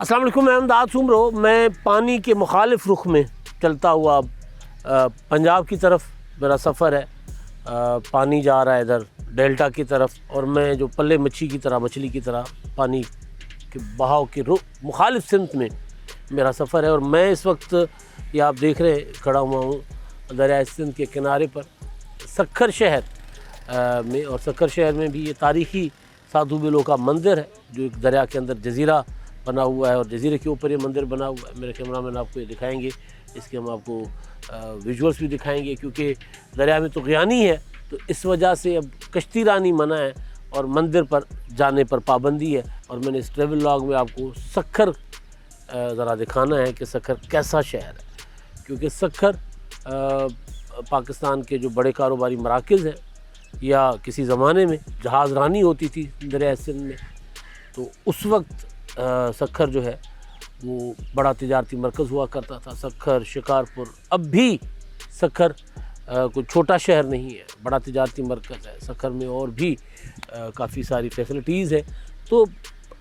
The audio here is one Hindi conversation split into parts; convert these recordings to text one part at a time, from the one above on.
अस्सलाम वालेकुम, मैं अमदाद सुमरो। मैं पानी के मुखालिफ रुख में चलता हुआ पंजाब की तरफ मेरा सफ़र है। पानी जा रहा है इधर डेल्टा की तरफ, और मैं जो पल्ले मछली की तरह पानी के बहाव के रुख मुखालिफ सिमत में मेरा सफ़र है। और मैं इस वक्त ये आप देख रहे हैं खड़ा हुआ हूँ दरिया सिंध के किनारे पर सक्खर शहर में। और सक्खर शहर में भी ये तारीख़ी साधु बिलो का मंदिर है जो एक दरिया के अंदर जजीरा बना हुआ है, और जजीरे के ऊपर ये मंदिर बना हुआ है। मेरे कैमरामैन आपको ये दिखाएंगे, इसके हम आपको विजुअल्स भी दिखाएंगे, क्योंकि दरिया में तो गियानी है तो इस वजह से अब कश्ती रानी मना है और मंदिर पर जाने पर पाबंदी है। और मैंने इस ट्रेवल लॉग में आपको सक्खर ज़रा दिखाना है कि सक्खर कैसा शहर है, क्योंकि सक्खर पाकिस्तान के जो बड़े कारोबारी मराकज़ हैं, या किसी ज़माने में जहाज़ रानी होती थी दरिया सिंध में, तो उस वक्त सक्खर जो है वो बड़ा तिजारती मरकज़ हुआ करता था। सक्खर, शिकारपुर, अब भी सक्खर कोई छोटा शहर नहीं है, बड़ा तिजारती मरकज़ है। सक्खर में और भी काफ़ी सारी फैसिलिटीज़ है, तो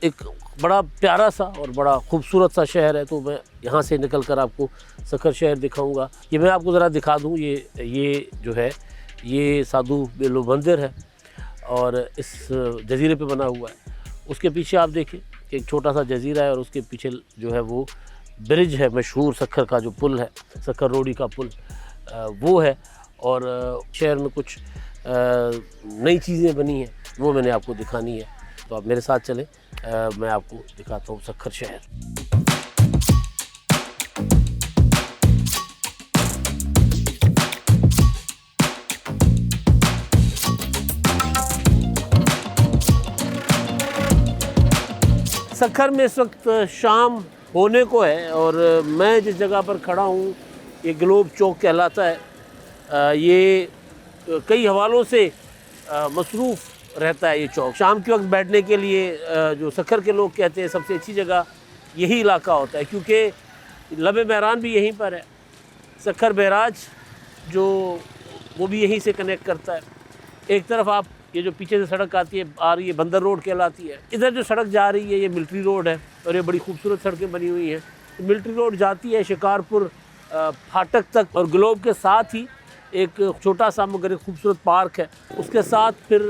एक बड़ा प्यारा सा और बड़ा खूबसूरत सा शहर है। तो मैं यहाँ से निकल कर आपको सक्खर शहर दिखाऊंगा। ये मैं आपको ज़रा दिखा दूँ, ये जो है ये साधु बिलो मंदिर है और इस जजीरे पे बना हुआ है। उसके पीछे आप देखें कि एक छोटा सा जजीरा है, और उसके पीछे जो है वो ब्रिज है, मशहूर सक्खर का जो पुल है, सक्खर रोडी का पुल, वो है। और शहर में कुछ नई चीज़ें बनी हैं, वो मैंने आपको दिखानी है। तो आप मेरे साथ चलें, मैं आपको दिखाता हूँ सक्खर शहर। सक्खर में इस वक्त शाम होने को है, और मैं जिस जगह पर खड़ा हूँ ये ग्लोब चौक कहलाता है। ये कई हवालों से मसरूफ़ रहता है ये चौक। शाम के वक्त बैठने के लिए जो सक्खर के लोग कहते हैं सबसे अच्छी जगह यही इलाका होता है, क्योंकि लबे महरान भी यहीं पर है। सक्खर बैराज जो वो भी यहीं से कनेक्ट करता है। एक तरफ आप ये जो पीछे से सड़क आती है आ रही है बंदर रोड कहलाती है। इधर जो सड़क जा रही है ये मिलिट्री रोड है, और ये बड़ी खूबसूरत सड़कें बनी हुई हैं। तो मिलिट्री रोड जाती है शिकारपुर फाटक तक, और ग्लोब के साथ ही एक छोटा सा मगर एक खूबसूरत पार्क है। उसके साथ फिर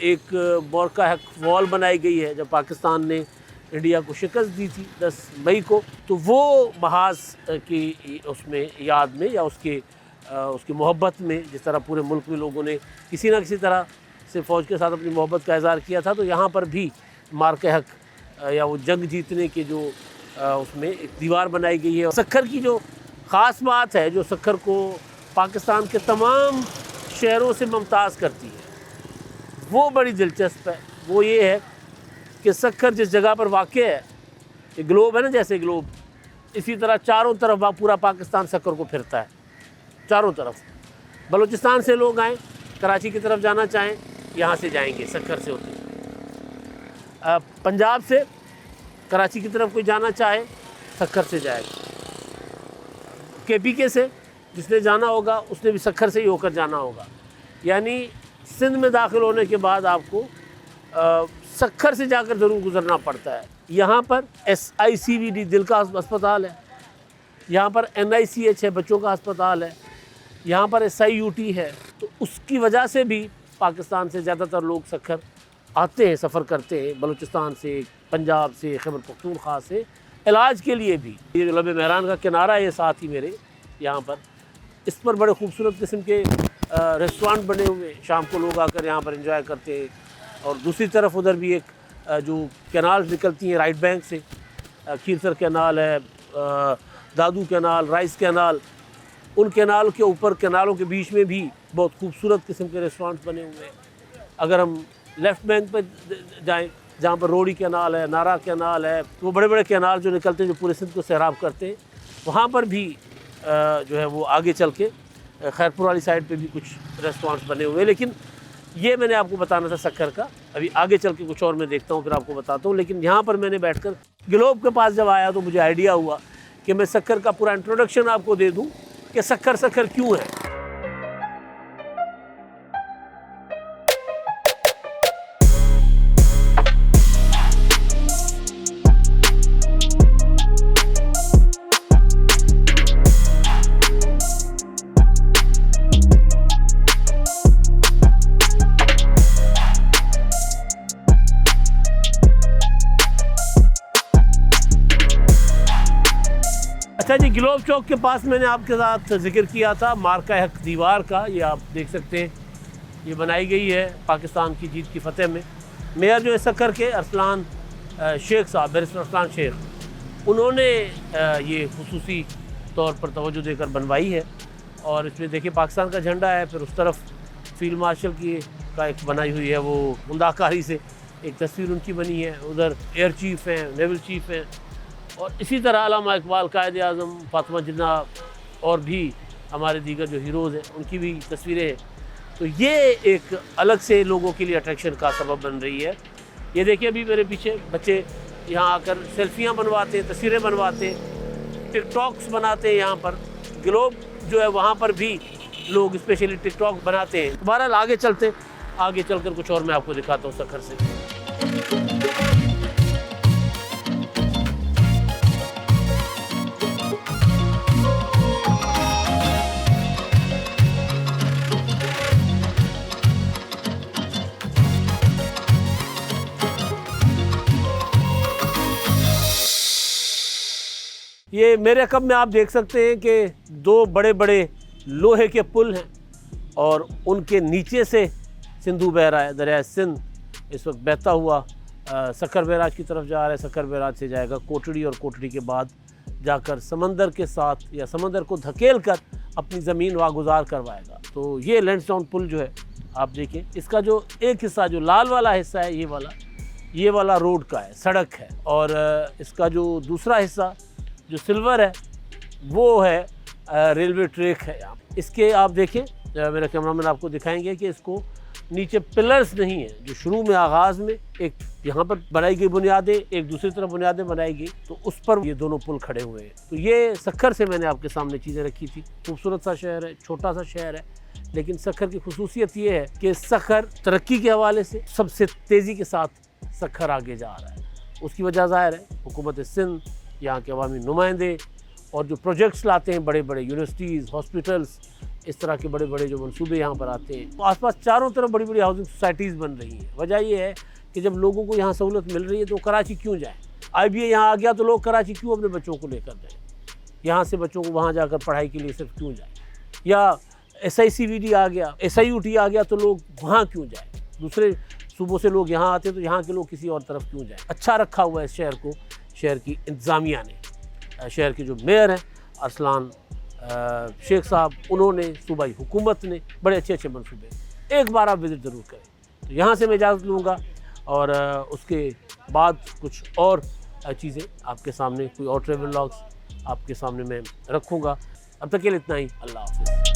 एक बोरका हक वॉल बनाई गई है जब पाकिस्तान ने इंडिया को शिकस्त दी थी 10 मई को। तो वो महाज की उसमें याद में या उसकी मोहब्बत में, जिस तरह पूरे मुल्क में लोगों ने किसी न किसी तरह से फ़ौज के साथ अपनी मोहब्बत का इज़हार किया था, तो यहाँ पर भी मार्के हक या वो जंग जीतने के जो उसमें एक दीवार बनाई गई है। सक्खर की जो ख़ास बात है, जो सक्खर को पाकिस्तान के तमाम शहरों से मुमताज़ करती है, वो बड़ी दिलचस्प है। वो ये है कि सक्खर जिस जगह पर वाक़ है, ये ग्लोब है ना, जैसे ग्लोब, इसी तरह चारों तरफ पूरा पाकिस्तान सक्खर को फिरता है। चारों तरफ बलूचिस्तान से लोग आएँ, कराची की तरफ जाना चाहें, यहाँ से जाएंगे सक्खर से होते। पंजाब से कराची की तरफ कोई जाना चाहे सक्खर से जाएगा। KPK से जिसने जाना होगा उसने भी सक्खर से ही होकर जाना होगा। यानी सिंध में दाखिल होने के बाद आपको सक्खर से जाकर ज़रूर गुज़रना पड़ता है। यहाँ पर SICVD दिल का अस्पताल है, यहाँ पर NICH है बच्चों का अस्पताल है, यहाँ पर SIUT है। तो उसकी वजह से भी पाकिस्तान से ज़्यादातर लोग सक्खर आते हैं, सफ़र करते हैं, बलूचिस्तान से, पंजाब से, खैबर पख्तूनख्वा से इलाज के लिए भी। ये जो लबे महरान का किनारा है साथ ही मेरे यहाँ पर, इस पर बड़े खूबसूरत किस्म के रेस्टोरेंट बने हुए, शाम को लोग आकर यहाँ पर एंजॉय करते हैं। और दूसरी तरफ उधर भी एक जो कैनाल निकलती हैं राइट बैंक से, खीरसर कैनाल है, दादू कैनाल, राइस कैनाल, उन कैनाल के ऊपर, कैनालों के बीच में भी बहुत खूबसूरत किस्म के रेस्टोरेंट्स बने हुए हैं। अगर हम लेफ़्ट बैंक पर जाएं जहाँ पर रोडी कैनाल है, नारा कैनाल है, तो वो बड़े बड़े कैनाल जो निकलते हैं जो पूरे सिंध को सैराब करते हैं, वहाँ पर भी जो है वो आगे चल के खैरपुर वाली साइड पे भी कुछ रेस्टोरेंट्स बने हुए हैं। लेकिन ये मैंने आपको बताना था सक्खर का, अभी आगे चल के कुछ और मैं देखता हूँ फिर आपको बताता हूँ। लेकिन यहाँ पर मैंने बैठकर ग्लोब के पास जब आया तो मुझे आइडिया हुआ कि मैं सक्खर का पूरा इंट्रोडक्शन आपको दे दूँ कि सक्खर क्यों है। अच्छा जी, ग्लोब चौक के पास मैंने आपके साथ जिक्र किया था मार्का हक दीवार का, ये आप देख सकते हैं, ये बनाई गई है पाकिस्तान की जीत की फतेह में। मेयर जो है सक्खर के अरसलान शेख साहब, बैरिस्टर अरसलान शेख, उन्होंने ये खुसूसी तौर पर तवज्जो देकर बनवाई है। और इसमें देखिए पाकिस्तान का झंडा है, फिर उस तरफ फील्ड मार्शल की का एक बनाई हुई है, वो मुंदाकारी से एक तस्वीर उनकी बनी है। उधर एयर चीफ़ हैं, नेवल चीफ़ हैं, और इसी तरह अल्लामा इकबाल, कायद आज़म, फातिमा जिन्ना और भी हमारे दीगर जो हीरोज़ हैं उनकी भी तस्वीरें हैं। तो ये एक अलग से लोगों के लिए अट्रैक्शन का सबब बन रही है। ये देखिए अभी मेरे पीछे बच्चे यहाँ आकर सेल्फियाँ बनवाते हैं, तस्वीरें बनवाते हैं, टिकटॉक्स बनाते हैं। यहाँ पर ग्लोब जो है वहाँ पर भी लोग स्पेशली टिकटॉक बनाते हैं। बहरहाल आगे चलते, आगे चलकर कुछ और मैं आपको दिखाता हूँ सक्खर से। ये मेरे कब में आप देख सकते हैं कि दो बड़े बड़े लोहे के पुल हैं और उनके नीचे से सिंधु बह रहा है। दरिया सिंध इस वक्त बहता हुआ सक्खर बैराज की तरफ जा रहा है। सक्खर बैराज से जाएगा कोटड़ी, और कोटड़ी के बाद जाकर समंदर के साथ या समंदर को धकेल कर अपनी ज़मीन वागुजार करवाएगा। तो ये लैंडस्टोन पुल जो है आप देखिए, इसका जो एक हिस्सा जो लाल वाला हिस्सा है ये वाला रोड का है, सड़क है, और इसका जो दूसरा हिस्सा जो सिल्वर है वो है रेलवे ट्रैक है। यहाँ इसके आप देखें, मेरा कैमरामैन आपको दिखाएंगे कि इसको नीचे पिलर्स नहीं है, जो शुरू में आगाज़ में एक यहाँ पर बनाई गई बुनियादें, एक दूसरी तरफ बुनियादें बनाई गई, तो उस पर ये दोनों पुल खड़े हुए हैं। तो ये सक्खर से मैंने आपके सामने चीज़ें रखी थी। खूबसूरत सा शहर है, छोटा सा शहर है, लेकिन सक्खर की खुसूसियत ये है कि सक्खर तरक्की के हवाले से सबसे तेज़ी के साथ सक्खर आगे जा रहा है। उसकी वजह ज़ाहिर है हुकूमत सिंध, यहाँ के अवामी नुमाइंदे, और जो प्रोजेक्ट्स लाते हैं बड़े बड़े, यूनिवर्सिटीज़, हॉस्पिटल्स, इस तरह के बड़े बड़े जो मंसूबे यहाँ पर आते हैं। तो आसपास चारों तरफ बड़ी बड़ी हाउसिंग सोसाइटीज़ बन रही हैं। वजह ये है कि जब लोगों को यहाँ सहूलत मिल रही है तो कराची क्यों जाएँ। IBA यहाँ आ गया तो लोग कराची क्यों अपने बच्चों को लेकर जाएँ, यहाँ से बच्चों को वहाँ जाकर पढ़ाई के लिए सिर्फ क्यों जाएँ, या SICVD आ गया, SIUT आ गया तो लोग वहाँ क्यों जाएँ। दूसरे सूबों से लोग यहाँ आते हैं तो यहाँ के लोग किसी और तरफ क्यों जाएँ। अच्छा रखा हुआ है इस शहर को शहर की इंतज़ामिया ने। शहर के जो मेयर हैं अरसलान शेख साहब, उन्होंने, सूबाई हुकूमत ने बड़े अच्छे अच्छे मंसूबे। एक बार आप विज़िट ज़रूर करें। तो यहाँ से मैं इजाज़त लूँगा और उसके बाद कुछ और चीज़ें आपके सामने, कोई और ट्रैवल व्लॉग्स आपके सामने मैं रखूँगा। अब तक के लिए इतना ही। अल्लाह हाफ़िज़।